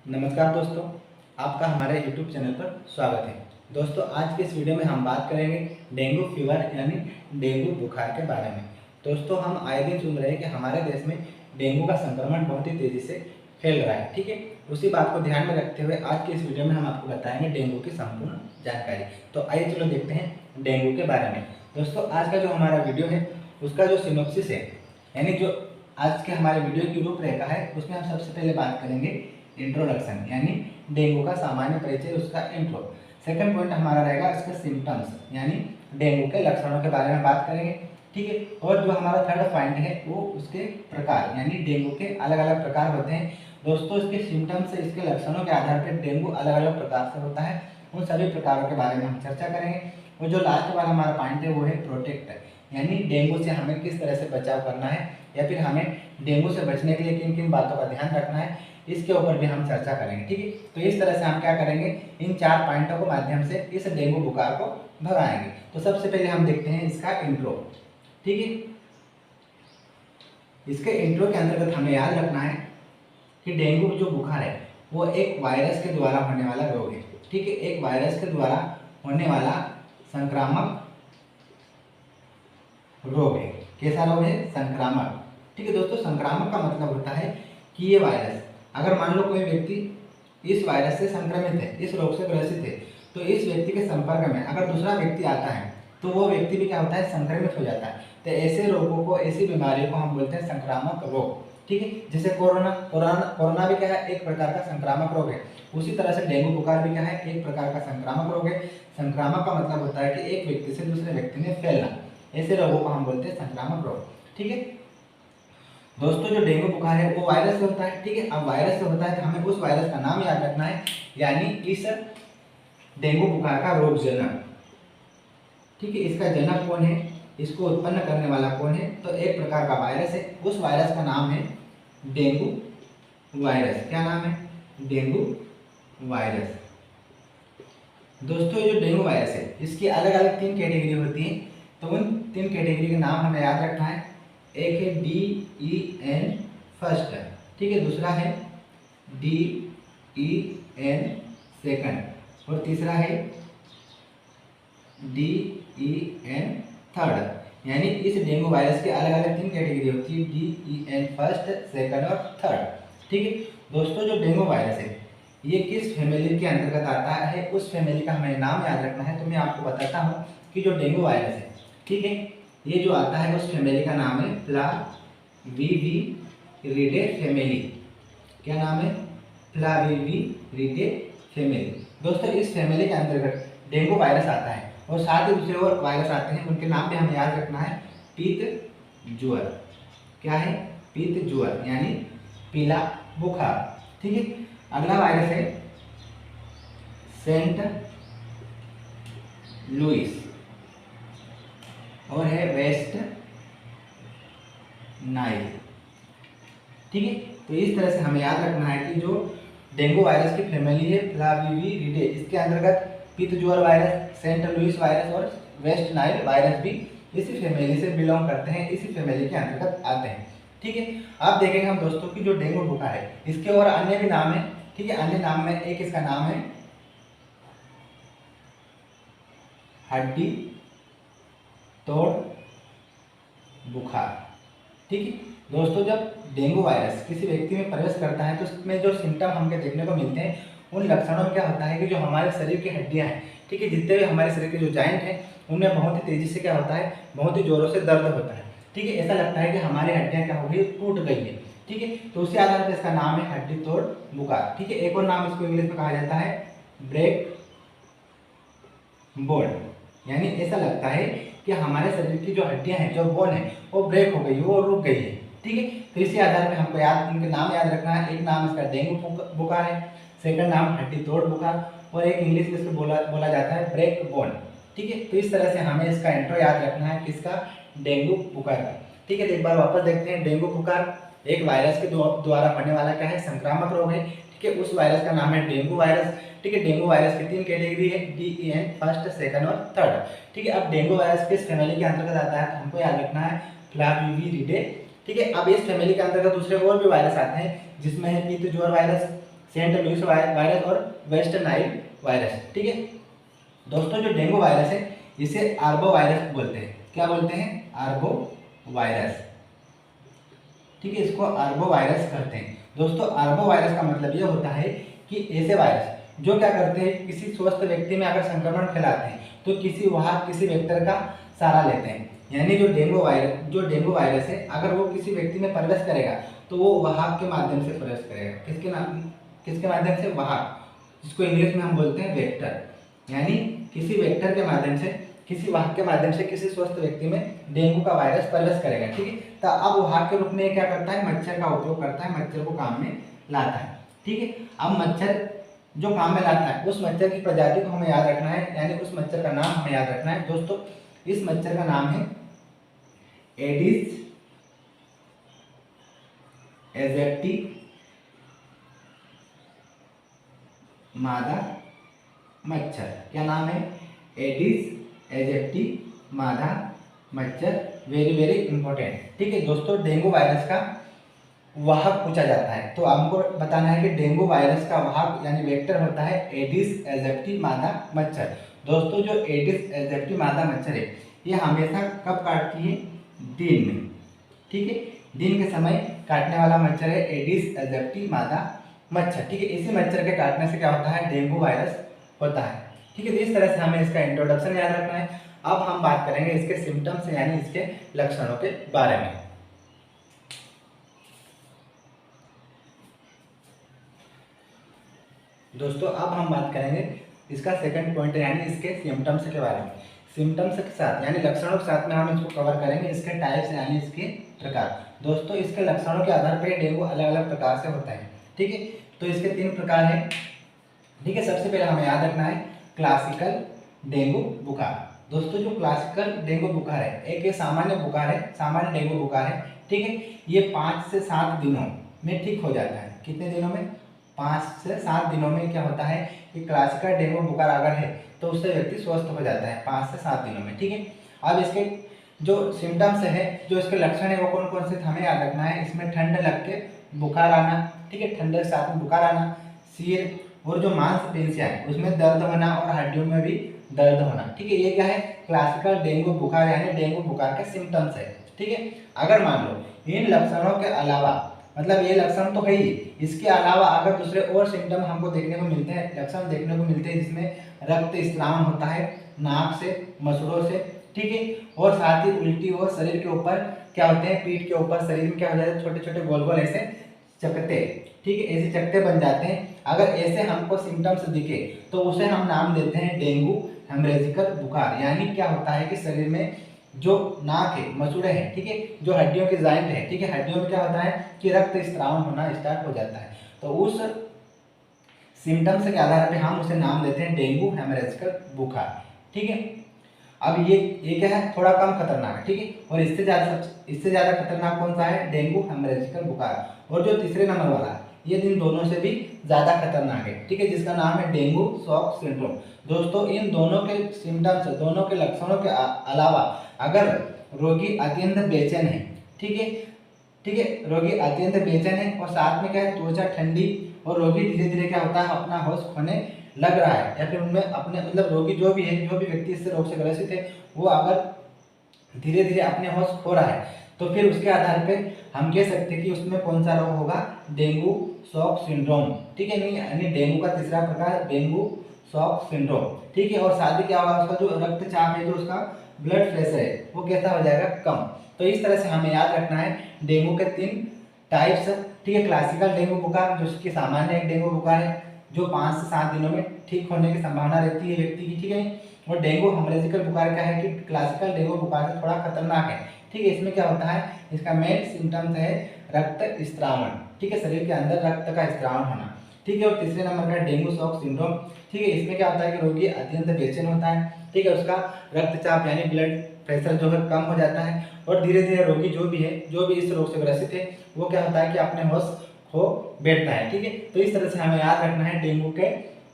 नमस्कार दोस्तों, आपका हमारे YouTube चैनल पर स्वागत है। दोस्तों, आज के इस वीडियो में हम बात करेंगे डेंगू फीवर यानी डेंगू बुखार के बारे में। दोस्तों, हम आए दिन सुन रहे हैं कि हमारे देश में डेंगू का संक्रमण बहुत ही तेज़ी से फैल रहा है। ठीक है, उसी बात को ध्यान में रखते हुए आज के इस वीडियो में हम आपको बताएंगे डेंगू की संपूर्ण जानकारी। तो आइए चलो देखते हैं डेंगू के बारे में। दोस्तों, आज का जो हमारा वीडियो है उसका जो सिनॉप्सिस है, यानी जो आज के हमारे वीडियो की रूपरेखा है, उसमें हम सबसे पहले बात करेंगे इंट्रोडक्शन यानी डेंगू का सामान्य परिचय, उसका इंट्रो। सेकंड पॉइंट हमारा रहेगा इसका सिम्टम्स यानी डेंगू के लक्षणों के बारे में बात करेंगे। ठीक है, और जो हमारा थर्ड पॉइंट है वो उसके प्रकार यानी डेंगू के अलग अलग प्रकार होते हैं। दोस्तों, इसके सिम्टम्स से इसके लक्षणों के आधार पर डेंगू अलग अलग प्रकार से होता है, उन सभी प्रकारों के बारे में हम चर्चा करेंगे। और जो लास्ट वाला हमारा पॉइंट है वो है प्रोटेक्ट यानी डेंगू से हमें किस तरह से बचाव करना है या फिर हमें डेंगू से बचने के लिए किन किन बातों का ध्यान रखना है, इसके ऊपर भी हम चर्चा करेंगे। ठीक है, तो इस तरह से हम क्या करेंगे, इन 4 पॉइंटों के माध्यम से इस डेंगू बुखार को भगाएंगे। तो सबसे पहले हम देखते हैं इसका इंट्रो। ठीक है, इसके इंट्रो के अंतर्गत हमें याद रखना है कि डेंगू जो बुखार है वो एक वायरस के द्वारा होने वाला रोग है। ठीक है, एक वायरस के द्वारा होने वाला संक्रामक रोग है। कैसा रोग है? संक्रामक। ठीक है दोस्तों, संक्रामक का मतलब होता है कि ये वायरस, अगर मान लो कोई व्यक्ति इस वायरस से संक्रमित है, इस रोग से ग्रसित है, तो इस व्यक्ति के संपर्क में अगर दूसरा व्यक्ति आता है तो वो व्यक्ति भी क्या होता है, संक्रमित हो जाता है। तो ऐसे रोगों को, ऐसी बीमारियों को हम बोलते हैं संक्रामक रोग। ठीक है, जैसे कोरोना भी क्या है, एक प्रकार का संक्रामक रोग है। उसी तरह से डेंगू बुखार भी क्या है, एक प्रकार का संक्रामक रोग है। संक्रामक का मतलब होता है कि एक व्यक्ति से दूसरे व्यक्ति में फैलना। ऐसे रोगों को हम बोलते हैं संक्रामक रोग। ठीक है दोस्तों, जो डेंगू बुखार है वो वायरस से होता है। ठीक है, अब वायरस से होता है तो हमें उस वायरस का नाम याद रखना है, यानी इस डेंगू बुखार का रोग जनक। ठीक है, इसका जनक कौन है, इसको उत्पन्न करने वाला कौन है, तो एक प्रकार का वायरस है। उस वायरस का नाम है डेंगू वायरस। क्या नाम है? Dengue virus. दोस्तों, जो डेंगू वायरस है इसकी अलग अलग 3 कैटेगरी होती है, तो उन 3 कैटेगरी के नाम हमें याद रखना है। एक है DEN फर्स्ट, ठीक है, दूसरा है DEN सेकंड, और तीसरा है DEN थर्ड। यानी इस डेंगू वायरस के अलग अलग 3 कैटेगरी होती है, DEN फर्स्ट, सेकंड और थर्ड। ठीक है दोस्तों, जो डेंगू वायरस है ये किस फैमिली के अंतर्गत आता है, उस फैमिली का हमें नाम याद रखना है। तो मैं आपको बताता हूँ कि जो डेंगू वायरस है, ठीक है, ये जो आता है उस फैमिली का नाम है फ्लाविविरिडे फैमिली। क्या नाम है? फ्लाविविरिडे फैमिली। दोस्तों, इस फैमिली के अंतर्गत डेंगू वायरस आता है और साथ ही दूसरे और वायरस आते हैं, उनके नाम भी हमें याद रखना है। पीत ज्वर। क्या है? पीत ज्वर यानी पीला बुखार। ठीक है, अगला वायरस है सेंट लुइस और है वेस्ट नाइल। ठीक है, तो इस तरह से हमें याद रखना है कि जो डेंगू वायरस की फैमिली है फ्लाविविरिडे, इसके अंतर्गत पित्त ज्वर वायरस, सेंट लुइस वायरस और वेस्ट नाइल वायरस भी इसी फैमिली से बिलोंग करते हैं, इसी फैमिली के अंतर्गत आते हैं। ठीक है, अब देखेंगे हम दोस्तों कि जो डेंगू बुखार है इसके और अन्य भी नाम है। ठीक है, अन्य नाम में एक इसका नाम है हड्डी तोड़ बुखार। ठीक है दोस्तों, जब डेंगू वायरस किसी व्यक्ति में प्रवेश करता है तो उसमें जो सिम्टम हमें देखने को मिलते हैं, उन लक्षणों में क्या होता है कि जो हमारे शरीर की हड्डियां हैं, ठीक है, जितने भी हमारे शरीर के जो जॉइंट हैं उनमें बहुत ही तेजी से क्या होता है, बहुत ही जोरों से दर्द होता है। ठीक है, ऐसा लगता है कि हमारी हड्डियां क्या हो गई, टूट गई है। ठीक है, तो उसी आधार पर इसका नाम है हड्डी तोड़ बुखार। ठीक है, एक और नाम इसको इंग्लिश में कहा जाता है ब्रेक बोन, यानी ऐसा लगता है कि हमारे शरीर की जो हड्डियां हैं, जो बोन है, वो ब्रेक हो गई है, वो रुक गई है। ठीक है, तो इसी आधार पे हमको इनके नाम याद रखना है। एक नाम इसका डेंगू बुखार है, सेकंड नाम हड्डी तोड़ बुखार, और एक इंग्लिश में इसको बोला जाता है ब्रेक बोन। ठीक है, तो इस तरह से हमें इसका इंट्रो याद रखना है किसका, डेंगू बुखार का। ठीक है, तो एक बार वापस देखते हैं। डेंगू बुखार एक वायरस के द्वारा होने वाला क्या है, संक्रामक रोग है। ठीक है, उस वायरस का नाम है डेंगू वायरस। ठीक है, डेंगू वायरस की 3 कैटेगरी है, DEN फर्स्ट, सेकंड और थर्ड। ठीक है, अब डेंगू वायरस किस फैमिली के अंतर्गत आता है, तो हमको याद रखना है फ्लाविविरिडे। ठीक है, अब इस फैमिली के अंतर्गत दूसरे और भी वायरस आते हैं, जिसमें है पीत ज्वर वायरस, सेंट लुइस वायरस और वेस्ट नाइल वायरस। ठीक है दोस्तों, जो डेंगू वायरस है इसे आर्बो वायरस बोलते हैं। क्या बोलते हैं? Arbo virus. ठीक है, इसको आर्बो वायरस कहते हैं। दोस्तों आर्बो वायरस का मतलब यह होता है कि ऐसे वायरस जो क्या करते हैं, किसी स्वस्थ व्यक्ति में अगर संक्रमण फैलाते हैं तो किसी वेक्टर का सहारा लेते हैं। यानी जो डेंगू वायरस है अगर वो किसी व्यक्ति में प्रवेश करेगा तो वो वाहक के माध्यम से प्रवेश करेगा। किसके माध्यम से? वाहक, जिसको इंग्लिश में हम बोलते हैं वेक्टर। यानी किसी वेक्टर के माध्यम से, किसी वाहक के माध्यम से किसी स्वस्थ व्यक्ति में डेंगू का वायरस प्रवेश करेगा। ठीक है, तो अब वाहक के रूप में क्या करता है? मच्छर का उपयोग करता है, मच्छर को काम में लाता है। ठीक है, अब मच्छर जो काम में लाता है उस मच्छर की प्रजाति को हमें याद रखना है, यानी उस मच्छर का नाम हमें याद रखना है। दोस्तों इस मच्छर का नाम है एडिस एजिप्टी मादा मच्छर। क्या नाम है? एडिस एजिप्टी मादा मच्छर। Very very important. ठीक है दोस्तों, डेंगू वायरस का वाहक पूछा जाता है तो हमको बताना है कि डेंगू वायरस का वाहक यानी वेक्टर होता है एडिस एजिप्टी मादा मच्छर। दोस्तों जो एडिस एजिप्टी मादा मच्छर है ये हमेशा कब काटती है? दिन में। ठीक है, दिन के समय काटने वाला मच्छर है एडिस एजिप्टी मादा मच्छर। ठीक है, इसी मच्छर के काटने से क्या होता है? डेंगू वायरस होता है। ठीक है, तो इस तरह से हमें इसका इंट्रोडक्शन याद रखना है। अब हम बात करेंगे इसके सिम्टम्स यानी इसके लक्षणों के बारे में। दोस्तों अब हम बात करेंगे इसका सेकंड पॉइंट यानी इसके सिम्टम्स के बारे में। सिम्टम्स के साथ यानी लक्षणों के साथ में हम इसको कवर करेंगे इसके टाइप्स यानी इसके प्रकार। दोस्तों इसके लक्षणों के आधार पर डेंगू अलग अलग प्रकार से होता है। ठीक है, तो इसके 3 प्रकार हैं। ठीक है, सबसे पहले हमें याद रखना है क्लासिकल डेंगू बुखार। दोस्तों जो क्लासिकल डेंगू बुखार है एक ये सामान्य बुखार है, सामान्य डेंगू बुखार है। ठीक है, ये 5 से 7 दिनों में ठीक हो जाता है। कितने दिनों में? 5 से 7 दिनों में क्या होता है कि क्लासिकल डेंगू बुखार अगर है तो उससे व्यक्ति स्वस्थ हो जाता है 5 से 7 दिनों में। ठीक है, अब इसके जो सिम्टम्स है, जो इसके लक्षण है वो कौन कौन से हमें याद रखना है। इसमें ठंड लग के बुखार आना। ठीक है, ठंड के साथ में बुखार आना, सिर और जो मांसपेशियां है उसमें दर्द होना और हड्डियों में भी दर्द होना। ठीक है, ये क्या है? क्लासिकल डेंगू बुखार यानी डेंगू बुखार के सिम्टम्स है। ठीक है, अगर मान लो इन लक्षणों के अलावा, मतलब ये लक्षण तो है ही, इसके अलावा अगर दूसरे और सिम्टम हमको देखने को मिलते हैं, लक्षण देखने को मिलते हैं जिसमें रक्त स्राव होता है नाक से, मसूड़ों से। ठीक है, और साथ ही उल्टी और शरीर के ऊपर क्या होते हैं? पीठ के ऊपर शरीर में क्या हो जाता है? छोटे छोटे गोल गोल ऐसे चकते। ठीक है, ऐसे चकते बन जाते हैं। अगर ऐसे हमको सिम्टम्स दिखे तो उसे हम नाम देते हैं डेंगू हेमरेजिकल बुखार। यानी क्या होता है कि शरीर में जो नाक है, मसूड़े हैं, ठीक है, जो हड्डियों के जॉइंट है, ठीक है, हड्डियों में क्या होता है कि रक्त स्राव होना स्टार्ट हो जाता है। तो उस सिम्टम्स के आधार पे हम उसे नाम देते हैं डेंगू हेमरेजिकल बुखार। ठीक है, अब ये क्या है? थोड़ा कम खतरनाक है। ठीक है, और इससे ज़्यादा खतरनाक कौन सा है? डेंगू हेमरेजिकल बुखार। और जो तीसरे नंबर वाला है ये इन दोनों से भी ज़्यादा खतरनाक है। ठीक है, जिसका नाम है डेंगू शॉक सिंड्रोम। दोस्तों इन दोनों के सिम्टम्स, दोनों के लक्षणों के अलावा अगर रोगी अत्यंत बेचैन है, ठीक है, ठीक है, रोगी अत्यंत बेचैन है और साथ में क्या है? त्वचा ठंडी और रोगी धीरे धीरे क्या होता है? अपना होश खोने लग रहा है, या फिर उनमें अपने मतलब रोगी जो भी है, जो भी व्यक्ति इससे रोग से ग्रसित है वो अगर धीरे धीरे अपने होश खो रहा है तो फिर उसके आधार पे हम कह सकते हैं कि उसमें कौन सा रोग होगा? Dengue shock syndrome. ठीक है, नहीं यानी डेंगू का तीसरा प्रकार डेंगू शॉक सिंड्रोम। ठीक है, और साथ ही क्या होगा? उसका जो रक्तचाप है, जो उसका ब्लड प्रेशर है वो कैसा हो जाएगा? कम। तो इस तरह से हमें याद रखना है डेंगू के 3 टाइप्स। ठीक है, क्लासिकल डेंगू बुखार जो कि सामान्य एक डेंगू बुखार है जो 5 से 7 दिनों में ठीक होने की संभावना रहती है व्यक्ति की। ठीक है, और डेंगू हेमरेजिकल बुखार क्या है कि क्लासिकल डेंगू बुखार से थोड़ा खतरनाक है। ठीक है, इसमें क्या होता है? इसका मेन सिम्टम्स है रक्त स्त्रावण। ठीक है, शरीर के अंदर रक्त का स्त्रावण होना। ठीक है, और तीसरे नंबर का डेंगू शॉक सिंड्रोम। ठीक है, इसमें क्या होता है कि रोगी अत्यंत बेचैन होता है। ठीक है, उसका रक्तचाप यानी ब्लड प्रेशर जो है कम हो जाता है और धीरे धीरे रोगी जो भी है, जो भी इस रोग से ग्रसित है वो क्या होता है कि अपने होश खो बैठता है। ठीक है, तो इस तरह से हमें याद रखना है डेंगू के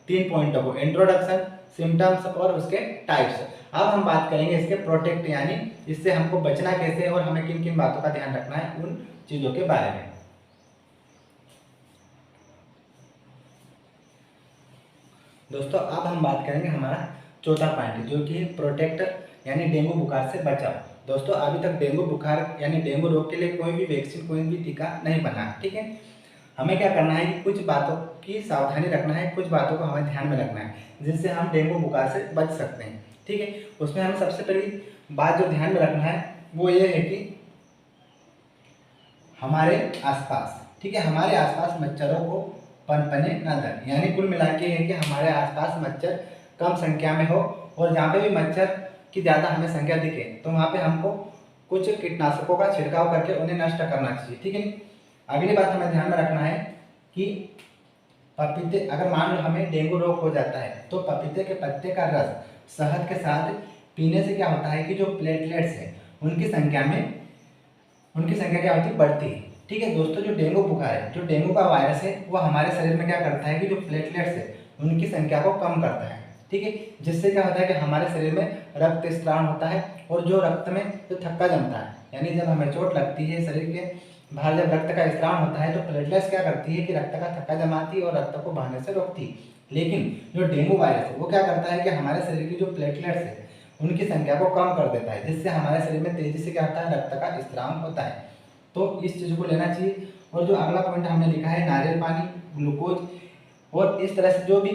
3 पॉइंटों को, इंट्रोडक्शन, सिम्टम्स और उसके टाइप्स। अब हम बात करेंगे इसके प्रोटेक्ट यानी इससे हमको बचना कैसे और हमें किन किन बातों का ध्यान रखना है उन चीज़ों के बारे में। दोस्तों अब हम बात करेंगे हमारा चौथा पॉइंट जो कि प्रोटेक्टर यानी डेंगू बुखार से बचाव। दोस्तों अभी तक डेंगू बुखार यानी डेंगू रोग के लिए कोई भी वैक्सीन कोई भी टीका नहीं बना, ठीक है। हमें क्या करना है कि कुछ बातों की सावधानी रखना है, कुछ बातों को हमें ध्यान में रखना है जिससे हम डेंगू बुखार से बच सकते हैं, ठीक है। उसमें हमें सबसे पहली बात जो ध्यान में रखना है वो ये है कि हमारे आसपास, ठीक है, हमारे आसपास मच्छरों को पनपने न दें। यानी कुल मिला के है कि हमारे आसपास मच्छर कम संख्या में हो और जहाँ पे भी मच्छर की ज़्यादा हमें संख्या दिखे तो वहाँ पे हमको कुछ कीटनाशकों का छिड़काव करके उन्हें नष्ट करना चाहिए, ठीक है। अगली बात हमें ध्यान में रखना है कि पपीते, अगर मान लो हमें डेंगू रोग हो जाता है तो पपीते के पत्ते का रस शहद के साथ पीने से क्या होता है कि जो प्लेटलेट्स है उनकी संख्या क्या होती है, बढ़ती है, ठीक है। दोस्तों जो डेंगू बुखार है, जो डेंगू का वायरस है वो हमारे शरीर में क्या करता है कि जो प्लेटलेट्स है उनकी संख्या को कम करता है, ठीक है। जिससे क्या होता है कि हमारे शरीर में रक्त स्त्राव होता है और जो रक्त में जो थक्का जमता है, यानी जब हमें चोट लगती है शरीर के बाहर जब रक्त का स्त्राव होता है तो प्लेटलेट्स क्या करती है कि रक्त का थक्का जमाती है और रक्त को बहने से रोकती है। लेकिन जो डेंगू वायरस है वो क्या करता है कि हमारे शरीर की जो प्लेटलेट्स है उनकी संख्या को कम कर देता है, जिससे हमारे शरीर में तेजी से क्या होता है, रक्त का स्त्राव होता है। तो इस चीज़ को लेना चाहिए। और जो अगला पॉइंट हमने लिखा है नारियल पानी, ग्लूकोज और इस तरह से जो भी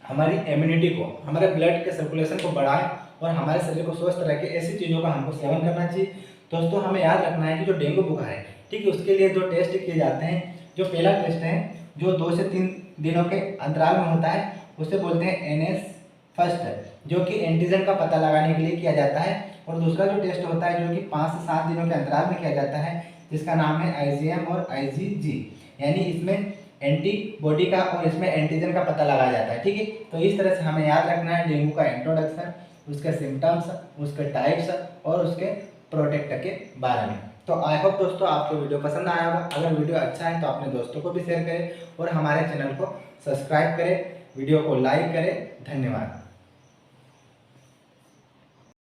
हमारी इम्यूनिटी को, हमारे ब्लड के सर्कुलेशन को बढ़ाए और हमारे शरीर को स्वस्थ रखे, ऐसी चीज़ों का हमको सेवन करना चाहिए। दोस्तों हमें याद रखना है कि जो डेंगू बुखार है, ठीक है, उसके लिए जो टेस्ट किए जाते हैं, जो पहला टेस्ट है जो 2 से 3 दिनों के अंतराल में होता है उसे बोलते हैं NS फर्स्ट, जो कि एंटीजन का पता लगाने के लिए किया जाता है। और दूसरा जो टेस्ट होता है जो कि 5 से 7 दिनों के अंतराल में किया जाता है जिसका नाम है IgM और IgG, यानी इसमें एंटीबॉडी का और इसमें एंटीजन का पता लगाया जाता है, ठीक है। तो इस तरह से हमें याद रखना है डेंगू का इंट्रोडक्शन, उसके सिम्टम्स, उसके टाइप्स और उसके प्रोटेक्टर के बारे में। तो आई होप दोस्तों आपको वीडियो पसंद आया होगा। अगर वीडियो अच्छा है तो अपने दोस्तों को भी शेयर करें और हमारे चैनल को सब्सक्राइब करें, वीडियो को लाइक करें। धन्यवाद।